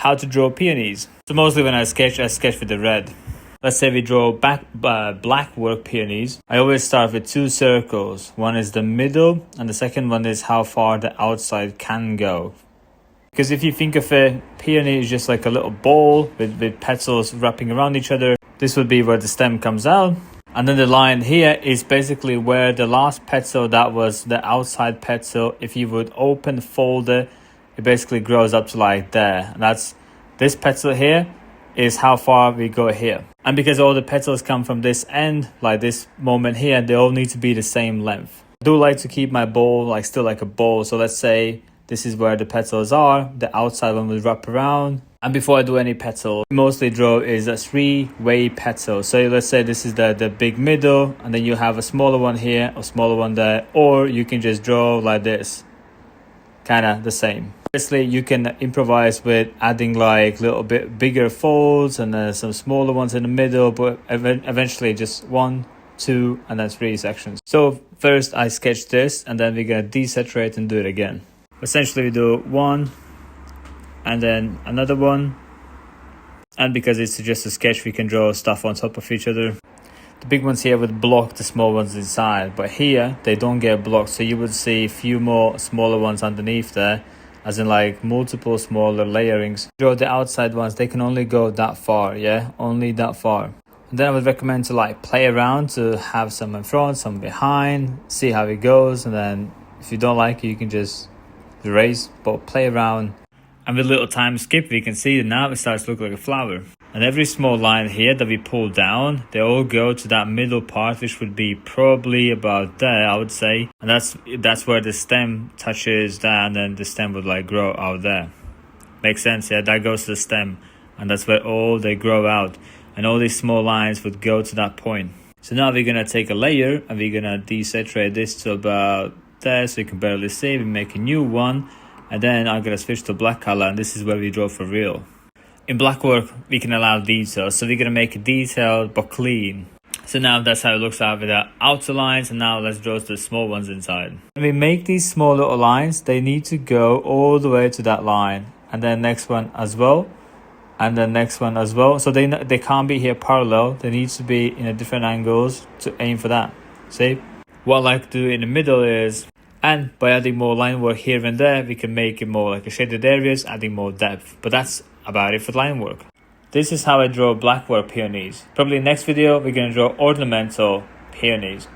how to draw peonies. So mostly when I sketch with the red. Let's say we draw blackwork peonies. I always start with two circles. One is the middle and the second one is how far the outside can go. Because if you think of a peony is just like a little ball with petals wrapping around each other, this would be where the stem comes out. And then the line here is basically where the last petal, that was the outside petal, if you would open the folder, it basically grows up to like there. And that's this petal here is how far we go here. And because all the petals come from this end, like this moment here, they all need to be the same length. I do like to keep my ball like still like a ball. So let's say this is where the petals are. The outside one will wrap around. And before I do any petal, mostly draw is a three-way petal. So let's say this is the big middle, and then you have a smaller one here, a smaller one there, or you can just draw like this, kind of the same. Obviously, you can improvise with adding like little bit bigger folds and some smaller ones in the middle, but eventually just 1, 2, and then 3 sections. So first I sketch this, and then we're gonna desaturate and do it again. Essentially, we do 1 and then another one, and because it's just a sketch, we can draw stuff on top of each other. The big ones here would block the small ones inside, but here they don't get blocked, so you would see a few more smaller ones underneath there, as in like multiple smaller layerings. Draw the outside ones, they can only go that far, yeah, only that far. And then I would recommend to like play around, to have some in front, some behind, see how it goes, and then if you don't like it, you can just erase, but play around. And with a little time skip, we can see that now it starts to look like a flower. And every small line here that we pull down, they all go to that middle part, which would be probably about there, I would say. And that's where the stem touches that, and then the stem would like grow out there. Makes sense, yeah? That goes to the stem, and that's where all they grow out. And all these small lines would go to that point. So now we're gonna take a layer, and we're gonna desaturate this to about there, so you can barely see. We make a new one. And then I'm going to switch to black color, and this is where we draw for real. In blackwork, we can allow details, so we're going to make it detailed but clean. So now that's how it looks out with the outer lines, and now let's draw the small ones inside. When we make these small little lines, they need to go all the way to that line, and then next one as well, and then next one as well. So they can't be here parallel, they need to be in a different angles to aim for that. See? What I like to do in the middle is, and by adding more line work here and there, we can make it more like a shaded areas, adding more depth. But that's about it for line work. This is how I draw blackwork peonies. Probably next video, we're going to draw ornamental peonies.